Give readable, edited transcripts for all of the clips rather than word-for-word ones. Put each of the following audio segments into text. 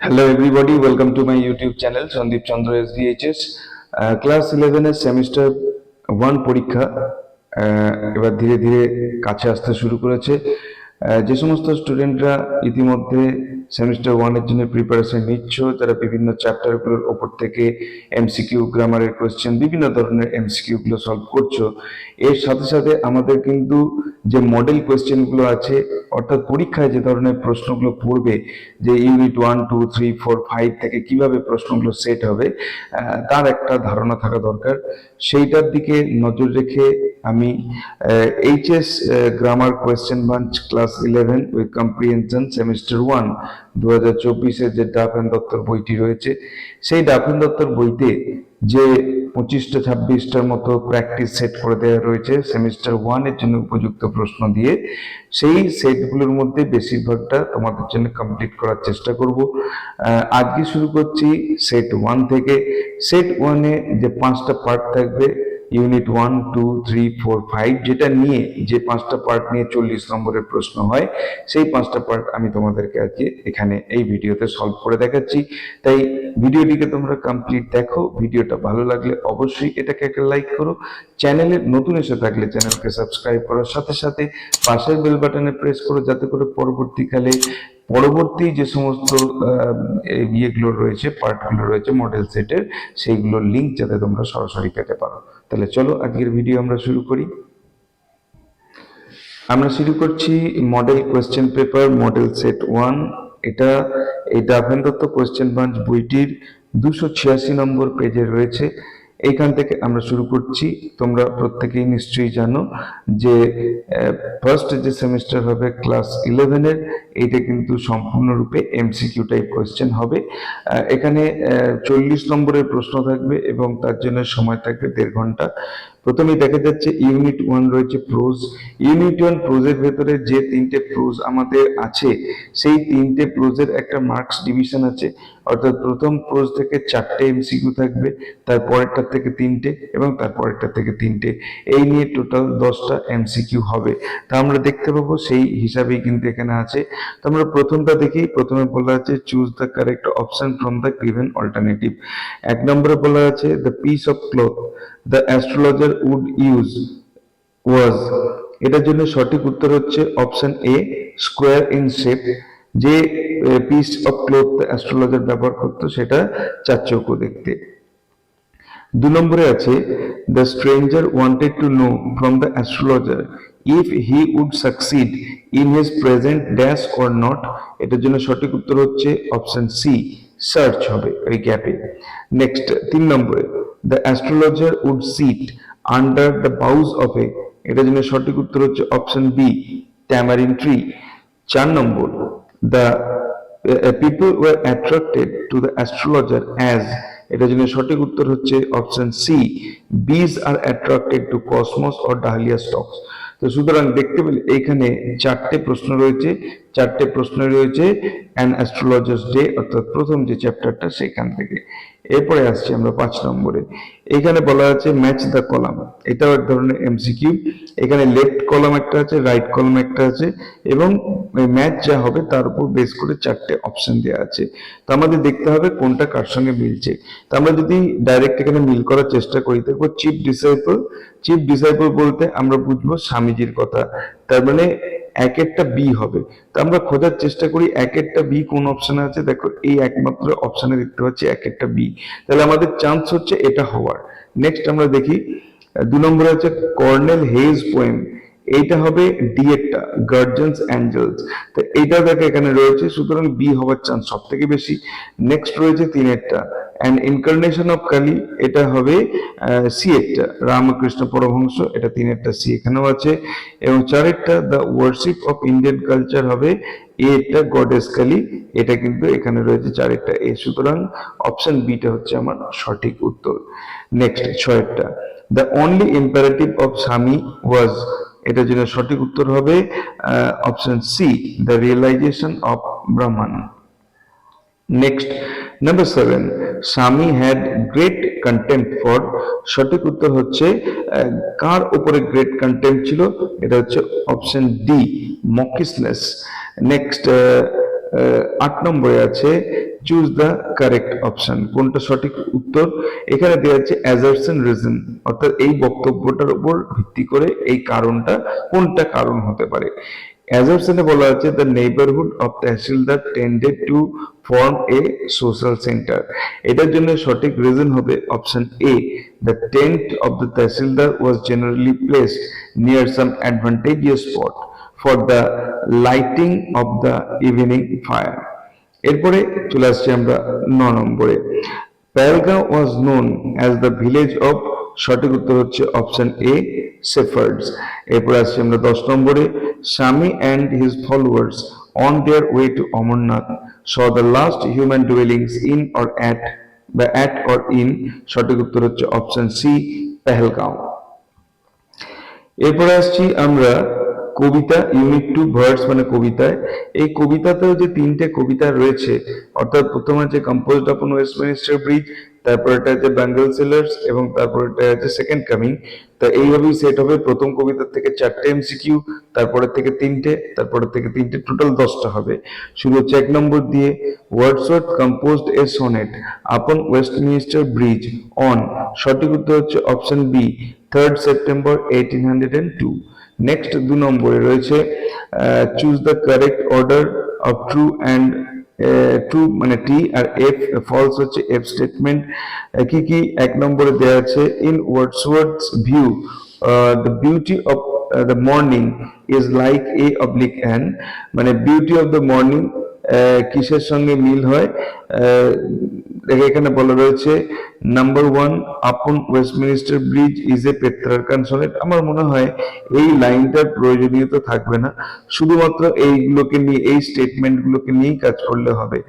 Hello everybody, welcome to my YouTube channel Sandeep Chandra SDHS. Class 11 এর semester 1 পরীক্ষা এবার ধীরে ধীরে কাছে আসতে শুরু করেছে। যে সমস্ত স্টুডেন্টরা ইতিমধ্যে সেমিস্টার 1 এর জন্য প্রিপারেশন নিচ্ছ, তারা বিভিন্ন চ্যাপ্টারগুলোর ওপর থেকে এমসিকিউ, গ্রামারের কোয়েশ্চেন, বিভিন্ন ধরনের এমসিকিউ গুলো সলভ করছো, এর সাথে সাথে আমাদের কিন্তু যে মডেল কোয়েশ্চেনগুলো আছে, অর্থাৎ পরীক্ষায় যে ধরনের প্রশ্নগুলো পড়বে, যে ইউনিট 1, 2, 3, 4, 5 থেকে কিভাবে প্রশ্নগুলো সেট হবে, তার একটা ধারণা থাকা দরকার। সেইটার দিকে নজর রেখে আমি HS grammar question bunch class 11 with comprehension semester 1 2024-এর যে ডাফেন দত্তর বইটি রয়েছে, সেই ডাফেন দত্তর বইতে যে 25-26টার মতো প্র্যাকটিস সেট করে দেওয়া রয়েছে সেমিস্টার 1 এর জন্য উপযুক্ত প্রশ্ন দিয়ে, সেই সেটগুলোর মধ্যে বেশিরভাগটা তোমাদের জন্য কমপ্লিট করার চেষ্টা করব। আজকে শুরু করছি সেট 1 থেকে। সেট 1 এ যে 5টা পার্ট থাকবে, ইউনিট 1, 2, 3, 4, 5, যেটা নিয়ে যে 5টা পার্ট নিয়ে 40 নম্বরের প্রশ্ন হয়, সেই 5টা পার্ট আমি তোমাদেরকে আজকে এখানে এই ভিডিওতে সলভ করে দেখাচ্ছি। তাই ভিডিওটিকে তোমরা কমপ্লিট দেখো। ভিডিওটা ভালো লাগলে অবশ্যই এটাকে একটা লাইক করো। চ্যানেলে নতুন এসে থাকলে চ্যানেলকে সাবস্ক্রাইব করার সাথে সাথে পাশের বেল বাটনে প্রেস করো, যাতে করে পরবর্তী যে সমস্ত ইয়েগুলো রয়েছে, পার্টগুলো রয়েছে মডেল সেটের, সেইগুলোর লিঙ্ক যাতে তোমরা সরাসরি পেতে পারো। তাহলে চলো আজকের ভিডিও আমরা শুরু করি। আমরা শুরু করছি model question paper model set 1। এটা এই ডাফেন দত্ত কোয়েশ্চেন বাঞ্চ বইটির 286 নম্বর পেজে রয়েছে। এইখান থেকে আমরা শুরু করছি। তোমরা প্রত্যেকেই নিশ্চয়ই জানো যে ফার্স্ট যে সেমিস্টার হবে ক্লাস 11 এর, এইটা কিন্তু সম্পূর্ণরূপে এমসিকিউ টাইপ কোয়েশ্চেন হবে। এখানে 40 নম্বরের প্রশ্ন থাকবে এবং তার জন্য সময় থাকবে 1.5 ঘন্টা। প্রথমেই দেখা যাচ্ছে ইউনিট 1 রয়েছে প্রোজ। ইউনিট 1 প্রোজের ভেতরে যে 3টে প্রোজ আমাদের আছে, সেই 3টে প্রোজের একটা মার্কস ডিভিশন আছে, অর্থাৎ প্রথম প্রোজ থেকে 4টে এমসিকিউ থাকবে, তারপরেরটা থেকে 3টে এবং তারপরেরটা থেকে 3টে, এই নিয়ে টোটাল 10টা এমসিকিউ হবে। তা আমরা দেখতে পাবো সেই হিসাবেই কিন্তু এখানে আছে। তো আমরা প্রথমটা দেখি। প্রথমে বলা আছে choose the correct option from the given alternative. 1 নম্বরে বলা আছে the piece of cloth the astrologer would use was. এটার জন্য সঠিক উত্তর হচ্ছে option A, square in shape. যে পিস অফ ক্লথ অ্যাস্ট্রোলজার ব্যবহার করতো সেটা চারচৌকো দেখতে। 2 নম্বরে আছে the stranger wanted to know from the astrologer if he would succeed in his present dash or not. এটার জন্য সঠিক উত্তর হচ্ছে অপশন সি, সার্চ হবে ওই গ্যাপে। নেক্সট 3 নম্বরে the astrologer would sit under the boughs of a. এটার জন্য সঠিক উত্তর হচ্ছে অপশন বি, ট্যামারিন ট্রি। 4 নম্বর the people were attracted to the astrologer as. এটার জন্য সঠিক উত্তর হচ্ছে option C, bees are attracted to cosmos or dahlia stalks. তো সুতরাং দেখতে পেলে এইখানে 4টে প্রশ্ন রয়েছে। 4টে প্রশ্ন রয়েছে অ্যান অ্যাস্ট্রোলজার্স ডে, অর্থাৎ প্রথম যে চ্যাপ্টারটা সেখান থেকে। এরপরে আসছি আমরা 5 নম্বরে। এখানে বলা আছে ম্যাচ দ্য কলাম। এটাও এক ধরনের এমসিকিউ। এখানে লেফট কলাম একটা আছে, রাইট কলাম একটা আছে, এবং ম্যাচ যা হবে তার উপর বেস করে 4টে অপশন দেওয়া আছে। তো আমাদের দেখতে হবে কোনটা কার সঙ্গে মিলছে। তো আমরা যদি ডাইরেক্ট এখানে মিল করার চেষ্টা করি, দেখবো চিফ ডিসাইপল। চিফ ডিসাইপল বলতে আমরা বুঝবো স্বামীজির কথা, তার মানে 1-এরটা বি হবে। তো আমরা খোঁজার চেষ্টা করি 1-এরটা বি কোন অপশনে আছে। দেখো এই একমাত্র অপশনে দেখতে পাচ্ছি 1-এরটা বি, তাহলে আমাদের চান্স হচ্ছে এটা হওয়ার। নেক্সট আমরা দেখি 2 নম্বরে আছে কর্নেল হেজ পোয়েম। এইটা হবে ডি এরটা, গার্জিয়ানস অ্যাঞ্জেলস। তো এইটা দেখো এখানে রয়েছে, সুতরাং বি হওয়ার চান্স সব থেকে বেশি। নেক্সট রয়েছে 3-এরটা অ্যান ইনকার্নেশন অফ কালী। এটা হবে সি এরটা, রামকৃষ্ণ পরমহংস। এটা 3-এরটা সি এখানেও আছে। এবং 4-এরটা the worship of Indian culture হবে এ এরটা, গডেস কালী। এটা কিন্তু এখানে রয়েছে 4-এরটা এ, সুতরাং অপশন বিটা হচ্ছে আমার সঠিক উত্তর। নেক্সট 6-এরটা the only imperative of Swami was. এটার জন্য সঠিক উত্তর হবে option C, the realization of Brahman. Next number 7, Swami had great contempt for. সঠিক উত্তর হচ্ছে কার উপরে গ্রেট কন্টেম্প্ট ছিল, এটা হচ্ছে অপশন ডি, মকিসনেস। নেক্সট 8 নম্বরে আছে চুজ দ্য কারেক্ট অপশন, কোনটা সঠিক উত্তর। এখানে দেওয়া আছে অ্যাজারশন রিজন, অর্থাৎ এই বক্তব্যটার উপর ভিত্তি করে এই কারণটা কোনটা কারণ হতে পারে। অ্যাজারশনে বলা আছে the neighbourhood of tahsildar tended to form a social centre. এটার জন্য সঠিক রিজন হবে option A, the tent of the tahsildar was generally placed near some advantageous spot for the lighting of the evening fire. এরপরে চলে আসছি আমরা 9 নম্বরে। Pahalgaon was known as the village of, সঠিক উত্তর হচ্ছে অপশন এ, শেফার্ডস। এরপরে আসছি আমরা 10 নম্বরে। Swami and his followers on their way to Amarnath saw the last human dwellings in or at, বা অ্যাট অর ইন, সঠিক উত্তর হচ্ছে অপশন সি, পেহেলগাঁও। এরপরে আসছি আমরা কবিতা ইউনিট 2 ভার্স মানে কবিতায়। এই কবিতাতেও যে 3টে কবিতা রয়েছে, অর্থাৎ প্রথম আছে কম্পোজড আপন ওয়েস্টমিনিস্টার ব্রিজ, তারপর এটা আছে ব্যাঙ্গল সেলার্স, এবং তারপর এটা আছে সেকেন্ড কামিং। তো এইভাবেই সেট হবে। প্রথম কবিতার থেকে 4টে এমসিকিউ, তারপরের থেকে 3টে, তারপরের থেকে 3টে, টোটাল 10টা হবে। শুরু হচ্ছে 1 নম্বর দিয়ে। ওয়ার্ডসওয়ার্থ কম্পোজড এ সনেট আপন ওয়েস্টমিনিস্টার ব্রিজ অন, সঠিক উত্তর হচ্ছে option B, 3rd September 1802। Next 2 নম্বরে রয়েছে choose the correct order of true and true মানে টি, আর এফ ফলস হচ্ছে এফ স্টেটমেন্ট। কি কি 1 নম্বরে দেওয়া আছে, in Wordsworth's view the beauty of the morning is like a oblique an, মানে বিউটি অফ দ্য মর্নিং কিসের সঙ্গে মিল হয়। এখানে বলা রয়েছে নাম্বার 1, আপন Westminster bridge is a Petrarchan sonnet. আমার মনে হয় এই লাইনটার প্রয়োজনীয়তা থাকবে না, শুধুমাত্র এইগুলোকে নিয়ে, এই স্টেটমেন্টগুলোকে নিয়েই কাজ করলে হবে।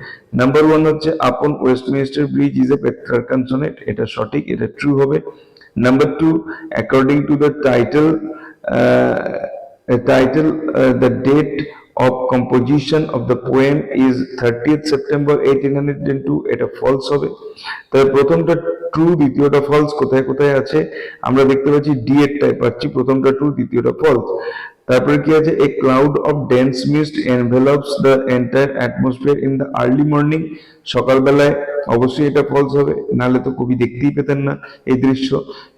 নাম্বার 1 হচ্ছে আপন Westminster bridge is a Petrarchan sonnet, এটা সঠিক, এটা ট্রু হবে। Number 2, according to the title the date of composition of the poem is 30th September 1802, এটা ফলস হবে। তবে প্রথমটা ট্রু, দ্বিতীয়টা ফলস। কোথায় কোথায় আছে আমরা দেখতে পাচ্ছি, ডি এরটায় পাচ্ছি, প্রথমটা ট্রু, দ্বিতীয়টা ফলস। তারপরে কি আছে, a cloud of dense mist envelops the entire atmosphere in the early morning, সকালবেলায়, অবশ্যই এটা ফলস হবে, নাহলে তো কবি দেখতেই পেতেন না এই দৃশ্য।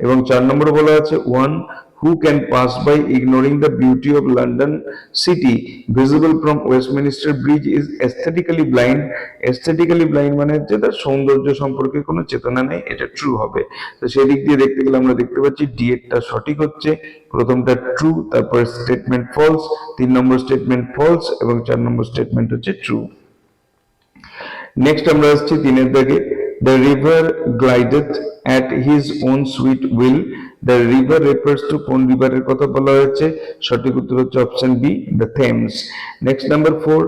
এবং 4 নম্বরে বলা আছে 1, who can pass by ignoring the beauty of London city visible from Westminster Bridge is aesthetically blind. Aesthetically blind মানে হচ্ছে তার সৌন্দর্য সম্পর্কে কোনো চেতনা নেই, এটা ট্রু হবে। তো সেই দিক দিয়ে দেখতে গেলে আমরা দেখতে পাচ্ছি ডি এরটা সঠিক হচ্ছে, প্রথমটা ট্রু, তারপর স্টেটমেন্ট ফলস, 3 নম্বর স্টেটমেন্ট ফলস, এবং 4 নম্বর স্টেটমেন্ট হচ্ছে ট্রু। নেক্সট আমরা আসছি 3 এর দাগে। The river glideth at his own sweet will. The river refers to কোন রিভারের কথা বলা হয়েছে, সঠিক উত্তর হচ্ছে option B, the Thames. Next number 4,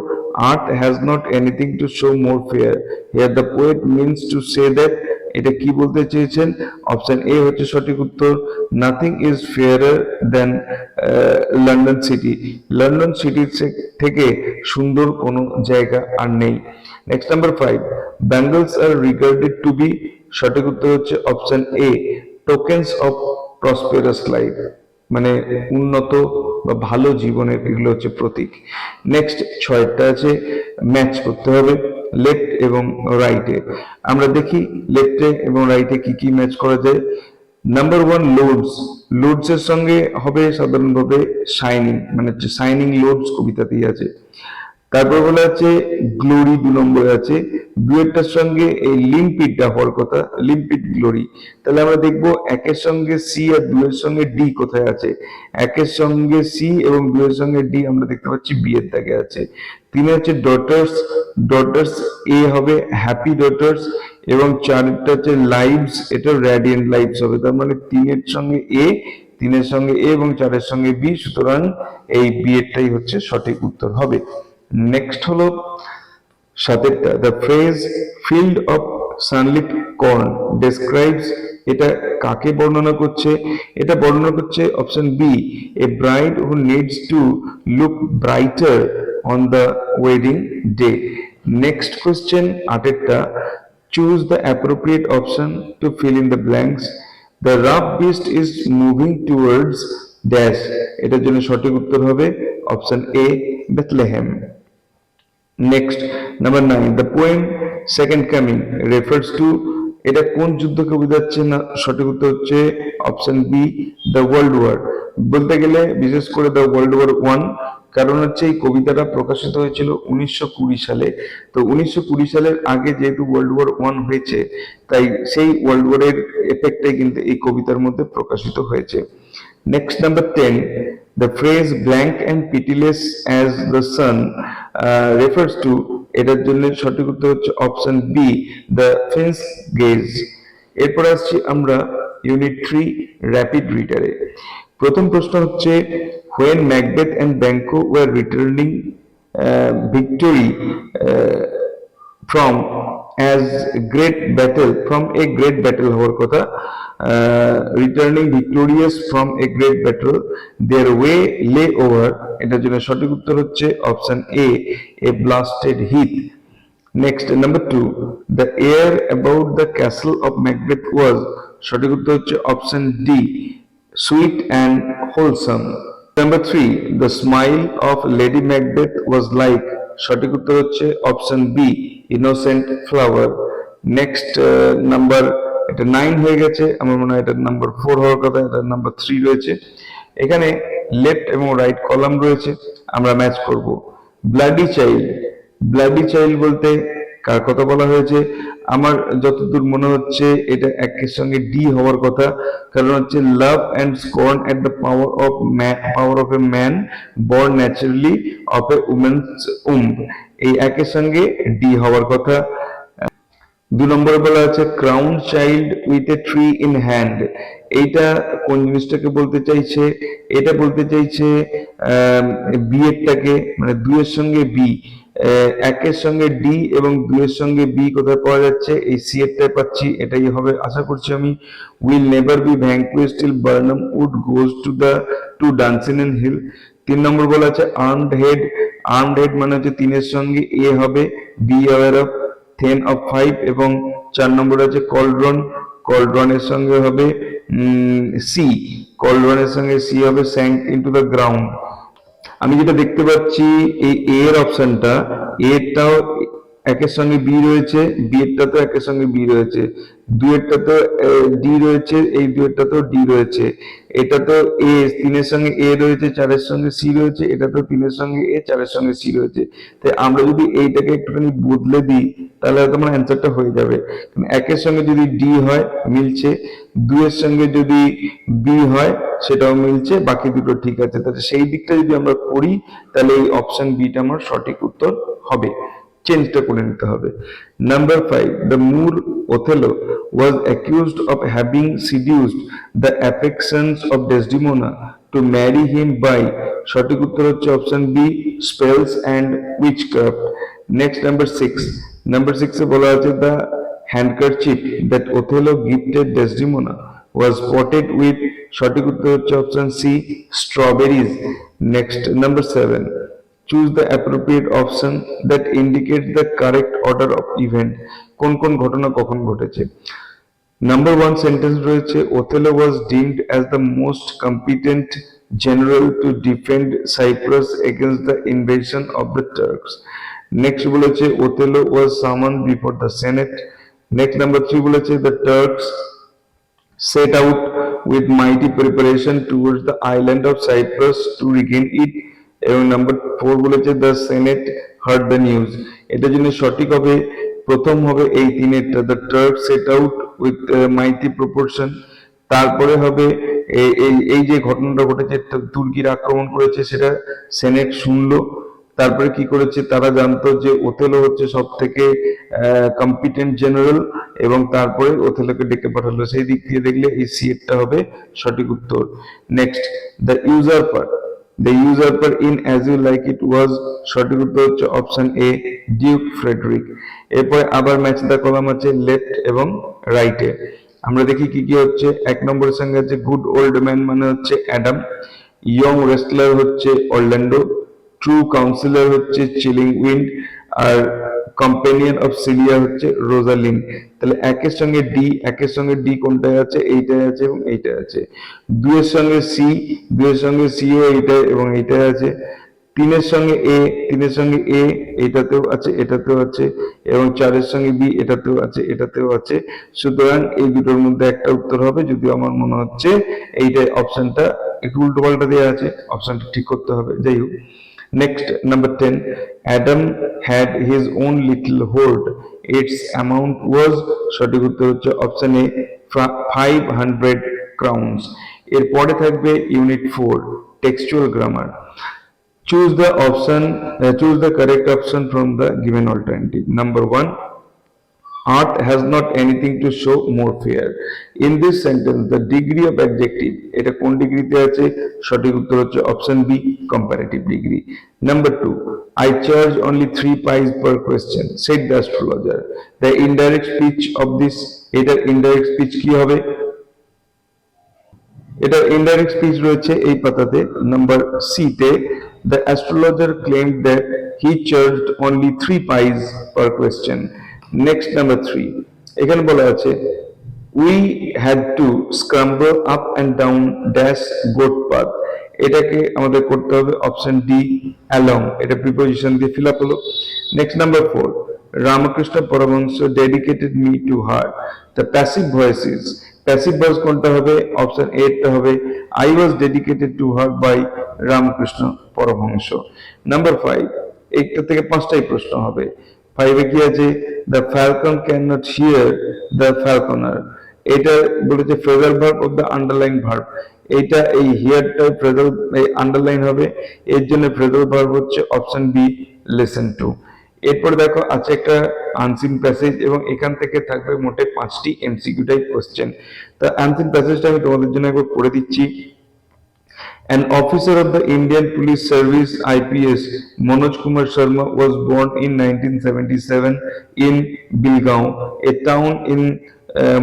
art has not anything to show more fair. Here the poet means to say that, এটা কি বলতে চেয়েছেন, অপশন এ হচ্ছে সঠিক উত্তর, nothing is fairer than London city. London সিটির থেকে সুন্দর কোনো জায়গা আর নেই। Next number 5, bangles are regarded to be, সঠিক উত্তর হচ্ছে option A, tokens of prosperous life, মানে উন্নত বা ভালো জীবনের এগুলো হচ্ছে প্রতীক। নেক্সট 6টা আছে ম্যাচ করতে হবে লেফট এবং রাইটে। আমরা দেখি লেফটে এবং রাইটে কি কি ম্যাচ করা যায়। নাম্বার 1, লোডস, লোডস এর সঙ্গে হবে সাধারণভাবে শাইনিং, মানে হচ্ছে শাইনিং লোডস কবিতাতেই আছে। তারপর বলা আছে গ্লোরি 2 নম্বরে আছে, ডুয়েটটার সঙ্গে এই লিম্পিডটা হওয়ার কথা, লিম্পিড গ্লোরি। তাহলে আমরা দেখবো 1-এর সঙ্গে সি আর 2-এর সঙ্গে ডি কোথায় আছে। 1-এর সঙ্গে সি এবং 2-এর সঙ্গে ডি আমরা দেখতে পাচ্ছি বি এর দাগে আছে। 3 হচ্ছে ডটার্স, ডটার্স এ হবে হ্যাপি ডটার্স, এবং 4টা হচ্ছে লাইভস, এটা রেডিয়েন্ট লাইভস হবে। তার মানে 3-এর সঙ্গে এ, 3-এর সঙ্গে এ এবং 4-এর সঙ্গে বি, সুতরাং এই বি এরটাই হচ্ছে সঠিক উত্তর হবে। নেক্সট হলো 7টা, the phrase field of sunlit corn describes, এটা কাকে বর্ণনা করছে, এটা বর্ণনা করছে option B, a bride who needs to look brighter on the wedding day. Next question 8টা, choose the appropriate option to fill in the blanks. The rough beast is moving towards dash, এটার জন্য সঠিক উত্তর হবে option A, Bethlehem. Next, number 9, the poem second coming refers to, এটা কোন যুদ্ধকে বোঝাচ্ছে না? সঠিক উত্তর হচ্ছে option B, the world war. বলতে গেলে বিশেষ করে দ্য ওয়ার্ল্ড ওয়ার ওয়ান, কারণ হচ্ছে এই কবিতাটা প্রকাশিত হয়েছিল 1920 সালে। তো 1920 সালের আগে যেহেতু ওয়ার্ল্ড ওয়ার ওয়ান হয়েছে, তাই সেই ওয়ার্ল্ড ওয়ারের এফেক্টটাই কিন্তু এই কবিতার মধ্যে প্রকাশিত হয়েছে। Next, number 10, the phrase blank and pitiless as the sun refers to, এটার জন্য সঠিক উত্তর হচ্ছে option B, the fence gaze. এরপর আসছি আমরা ইউনিট 3 র্যাপিড রিডারে। প্রথম প্রশ্ন হচ্ছে, when Macbeth and Banquo were returning victory from a great battle হওয়ার কথা, returning victorious from a great battle, their way lay over, এটার জন্য সঠিক উত্তর হচ্ছে option A blasted heath. Next, number 2, the air about the castle of Macbeth was, সঠিক উত্তর হচ্ছে option D, sweet and wholesome. Number 3, the smile of lady Macbeth was like, সঠিক উত্তর হচ্ছে option B, innocent flower. Next number, এটা 9 হয়ে গেছে, আমার মনে হয় এটা নাম্বার 4 হওয়ার কথা, এটা নাম্বার 3 রয়েছে। এখানে লেফট এবং রাইট কলাম রয়েছে, আমরা ম্যাচ করব। ব্লাডি চাইল্ড, ব্লাডি চাইল্ড বলতে কার কথা বলা হয়েছে? আমার যতদূর মনে হচ্ছে এটা একের সঙ্গে ডি হওয়ার কথা, কারণ হচ্ছে love and scorn at the power of a man born naturally of a women's womb, এই একের সঙ্গে ডি হওয়ার কথা। 2 নম্বরে বলা আছে crown child with a tree in hand, এইটা কোন জিনিসটাকে বলতে চাইছে? এটা বলতে চাইছে বিয়েরটাকে, মানে 2 এর সঙ্গে বি, একের সঙ্গে ডি এবং 2 এর সঙ্গে বি কোথায় পাওয়া যাচ্ছে? এই সি এরটাই পাচ্ছি, এটাই হবে আশা করছি আমি। Will never be vanquished till Birnam wood goes to dancing in hill. 3 নম্বর বলা আছে আর্মড হেড, আর্মড হেড মানে হচ্ছে 3 এর সঙ্গে এ হবে, বি অ্যাওয়ার অফ 10 of 5, এবং 4 নম্বর আছে কলড্রন, কলড্রনের সঙ্গে হবে সি, কলড্রনের সঙ্গে সি হবে স্যাঙ্ক ইনটু দ্য গ্রাউন্ড। আমি যেটা দেখতে পাচ্ছি এই এ এর অপশনটা, এটাও একের সঙ্গে বি রয়েছে, বি এরটা তো একের সঙ্গে বি রয়েছে, 2 এরটা তো ডি রয়েছে, এই 2 এরটা তো ডি রয়েছে, এটা তো এ 3 এর সঙ্গে এ রয়েছে, 4 এর সঙ্গে সি রয়েছে, এটা তো 3 এর সঙ্গে এ, 4 এর সঙ্গে সি রয়েছে। তাই আমরা যদি এইটাকে একটুখানি বদলে দিই তাহলে হয়তো আমার অ্যান্সারটা হয়ে যাবে। একের সঙ্গে যদি ডি হয় মিলছে, 2 এর সঙ্গে যদি বি হয় সেটাও মিলছে, বাকি দুটো ঠিক আছে। তাহলে সেই দিকটা যদি আমরা করি তাহলে এই অপশন বিটা আমার সঠিক উত্তর হবে, চেঞ্জটা করে নিতে হবে। Number 5, the Moor Othello was accused of having seduced the affections of Desdemona to marry him by, সঠিক উত্তর হচ্ছে option B, spells and witchcraft. Next, number 6, number 6 এ বলা আছে the handkerchief that Othello gifted Desdemona was spotted with, সঠিক উত্তর হচ্ছে option C, strawberries. Next, number 7, choose the appropriate option that indicates the correct order of event, কোন কোন ঘটনা কখন ঘটেছে? নাম্বার 1 সেন্টেন্স রয়েছে Othello was deemed as the most competent general to defend Cyprus against the invasion of the Turks. Next বলেছে Othello was summoned before the Senate. Next, number 3 বলেছে the Turks set out with mighty preparation towards the island of Cyprus to regain it, এবং number 4 বলেছে the Senate heard the news. এটার জন্য সঠিক হবে, প্রথম হবে এই তিনেরটা, the Turk set out with mighty proportion, তারপরে হবে এই যে ঘটনাটা ঘটেছে তুর্কির আক্রমণ করেছে সেটা সেনেট শুনলো, তারপরে কি করেছে তারা জানতো যে ওথেলো হচ্ছে সব থেকে কম্পিটেন্ট জেনারেল, এবং তারপরে ওথেলোকে ডেকে পাঠালো। সেই দিক দিয়ে দেখলে এই সি এরটা হবে সঠিক উত্তর। Next, the usurper, the usurper in as you like it was, সঠিক উত্তর হচ্ছে অপশন এ, ডিউক ফ্রেডরিক। এরপরে আবার ম্যাচ দা কলাম আছে লেফট এবং রাইটে। আমরা দেখি কি কি হচ্ছে। 1 নম্বরের সঙ্গে আছে গুড ওল্ড ম্যান মানে হচ্ছে অ্যাডাম, ইয়ং রেসলার হচ্ছে অরল্যান্ডো, ট্রু কাউন্সিলর হচ্ছে চিলিং উইন্ড, আর কম্পেনিয়ন অফ সিলিয়া হচ্ছে রোজালিন। তাহলে একের সঙ্গে ডি কোনটায় আছে? এইটাই আছে এবং এইটাই আছে। 2 এর সঙ্গে সি ও এইটাই এবং এইটাই আছে। 3 এর সঙ্গে এ এটাতেও আছে, এটাতেও আছে, এবং 4-এর সঙ্গে বি এটাতেও আছে, এটাতেও আছে। সুতরাং এই দুটোর মধ্যে একটা উত্তর হবে, যদিও আমার মনে হচ্ছে এইটা অপশনটা একটু উল্টো পাল্টা দেওয়া আছে, অপশনটা ঠিক করতে হবে। যাই হোক, next number 10, Adam had his own little hoard, its amount was, সঠিক উত্তর হচ্ছে অপশন এ 500 ক্রাউনস। এরপরে থাকবে unit 4, textual grammar. Choose the correct option from the given alternative. Number 1, art has not anything to show more fair. In this sentence, the degree of adjective, এটা কোন ডিগ্রিতে আছে? সঠিক উত্তর হচ্ছে option B, comparative degree. Number 2, I charge only 3 pies per question, said the astrologer. The indirect speech of this, এটার indirect speech কি হবে? এটা ইনডাইরেক্ট স্পিচ রয়েছে এই পাতাতে, নাম্বার সি তে। The astrologer claimed that he charged only 3 pies per question. Next number 3, এখানে বলা আছে we had to scramble up and down dash goat path, এটাকে আমাদের করতে হবে অপশন ডি, অ্যালং, এটা প্রিপোজিশন দিয়ে ফিল আপ হলো। Next number 4, Ramakrishna Paramahamsa dedicated me to her, the passive voice is, passive voice কোনটা হবে? অপশন এ টা হবে, I was dedicated to her by Ramakrishna Paramahamsa. Number 5, এইটা থেকে 5টাই প্রশ্ন হবে। 5 এ কি আছে? The Falcon can not here the ফ্যালকনার, এটা বলেছে phrasal verb of the underline verb, এইটা এই হিয়ারটা ফ্রেজাল আন্ডারলাইন হবে, এর জন্য ফ্রেজাল ভার্ব হচ্ছে অপশন বি, লিসেন টু। এরপরে দেখো আছে একটা আনসিন প্যাসেজ, এবং এখান থেকে থাকবে মোটে 5টি এমসিকিউ টাইপ কোশ্চেন। তা আনসিন প্যাসেজটা আমি তোমাদের জন্য একবার পড়ে দিচ্ছি। An officer of the Indian Police Service (IPS), Manoj Kumar Sharma, was born in 1977 in Bilgaon, a town in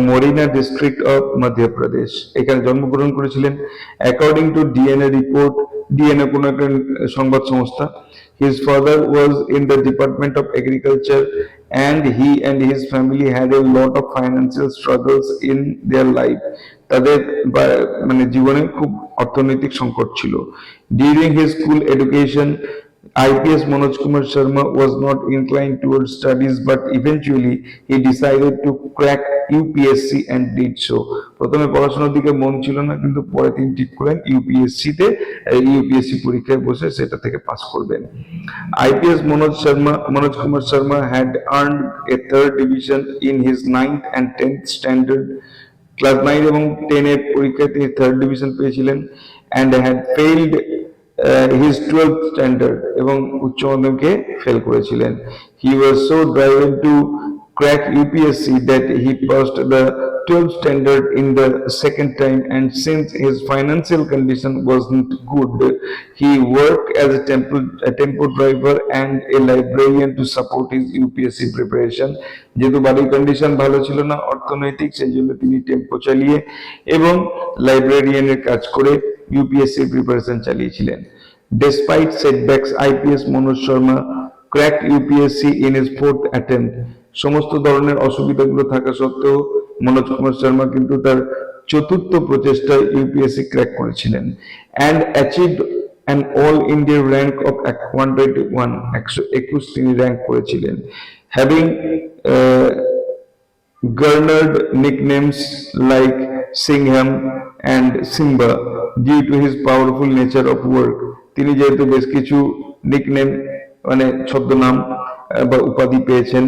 Morena district of Madhya Pradesh. এখানে জন্মগ্রহণ করেছিলেন। According to DNA report, DNA কোনো একটা সংবাদ সংস্থা, his father was in the Department of Agriculture and he and his family had a lot of financial struggles in their life. তাদের মানে জীবনে খুব অর্থনৈতিক সংকট ছিল। During his school education, IPS Manoj Kumar Sharma was not inclined towards studies, but eventually he decided to crack UPSC and did so. প্রথমে পড়াশোনার দিকে মন ছিল না, কিন্তু পরে তিনি ঠিক করেন ইউপিএসসি পরীক্ষায় বসে সেটা থেকে পাস করবেন। IPS Manoj Kumar Sharma had earned a 3rd division in his 9th and 10th standard, class 9 এবং 10 এর পরীক্ষায় তিনি 3rd ডিভিশন পেয়েছিলেন, and had failed his 12th standard, এবং উচ্চ মাধ্যমিকে ফেল করেছিলেন। He was so driven to crack UPSC that he passed the 12th standard in the second time, and since his financial condition wasn't good, he worked as a tempo driver and a librarian to support his UPSC preparation. যেহেতু বাড়ির condition ভালো ছিল না অর্থনৈতিক, সেই জন্য তিনি tempo চালিয়ে এবং লাইব্রেরিয়ানের কাজ করে ইউপিএসসি প্রিপারেশন চালিয়েছিলেন। Despite setbacks, IPS Manoj Sharma cracked UPSC in his 4th attempt. সমস্ত ধরনের অসুবিধাগুলো থাকা সত্ত্বেও মনোজ কুমার শর্মা কিন্তু তার 4র্থ প্রচেষ্টায় ইউপিএসসি ক্র্যাক করেছিলেন, and achieved an all India rank of 121 তিনি র্যাঙ্ক করেছিলেন, having garnered nicknames like Singham and Simba due to his powerful nature of work. তিনি যেহেতু বেশ কিছু নিকনেম মানে ছদ্মনাম বা উপাধি পেয়েছেন,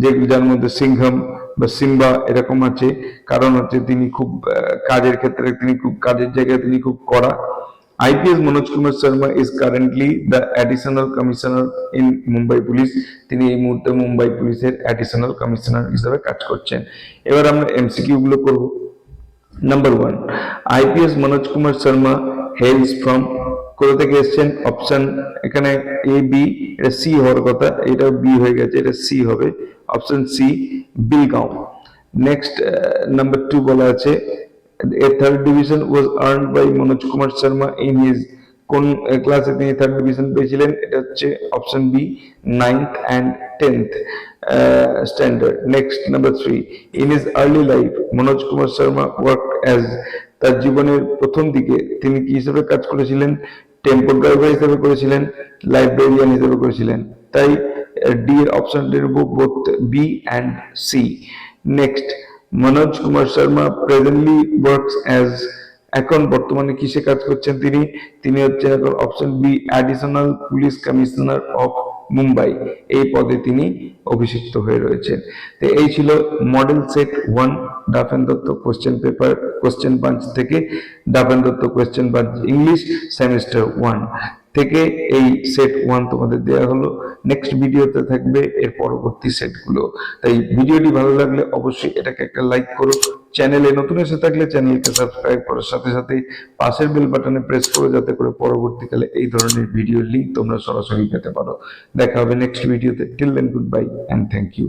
যেগুলো যার মধ্যে সিংহাম বা সিম্বা এরকম আছে, কারণ হচ্ছে তিনি খুব কাজের ক্ষেত্রে কাজের জায়গায় তিনি খুব কড়া। IPS Manoj Kumar Sharma is currently the additional commissioner in Mumbai Police. তিনি এই মুহূর্তে মুম্বাই পুলিশের অ্যাডিশনাল কমিশনার হিসেবে কাজ করছেন। এবার আমরা এমসিকিউ গুলো করব। Number 1, IPS Manoj Kumar Sharma hails from, কোথা থেকে এসেছেন? অপশন এখানে এ বি, এটা সি হওয়ার কথা, এটা বি হয়ে গেছে, এটা সি হবে, option C, Bilgaon. Next number 2 বলা আছে a 3rd division was earned by Manoj Kumar Sharma in his, কোন ক্লাসে তিনি 3rd ডিভিশন পেয়েছিলেন? এটা হচ্ছে option B, 9th and 10th standard. Next, number 3, in his early life Manoj Kumar Sharma worked as, তার জীবনের প্রথম দিকে তিনি কি হিসেবে কাজ করেছিলেন? টেম্পো ড্রাইভার হিসেবে করেছিলেন, লাইব্রেরিয়ান হিসেবে করেছিলেন। তাই ডি এর অপশনটি নেব both B and C. Next, Manoj Kumar Sharma presently works as, এখন বর্তমানে কিসে কাজ করছেন তিনি? তিনি হচ্ছেন এখন option B additional police commissioner of Mumbai, এই পদে তিনি অভিষিক্ত হয়ে রয়েছেন। তো এই ছিল model set 1 Dafen Dutta question paper question bunch থেকে, Dafen Dutta question bunch English semester 1 থেকে এই সেট 1 তোমাদের দেওয়া হলো। নেক্সট ভিডিওতে থাকবে এর পরবর্তী সেটগুলো। তাই ভিডিওটি ভালো লাগলে অবশ্যই এটাকে একটা লাইক করো, চ্যানেলে নতুন এসে থাকলে চ্যানেলকে সাবস্ক্রাইব করার সাথে সাথে পাশের বেল বাটনে প্রেস করো, যাতে করে পরবর্তীকালে এই ধরনের ভিডিও লিংক তোমরা সরাসরি পেতে পারো। দেখা হবে নেক্সট ভিডিওতে। Till then, good bye and thank you.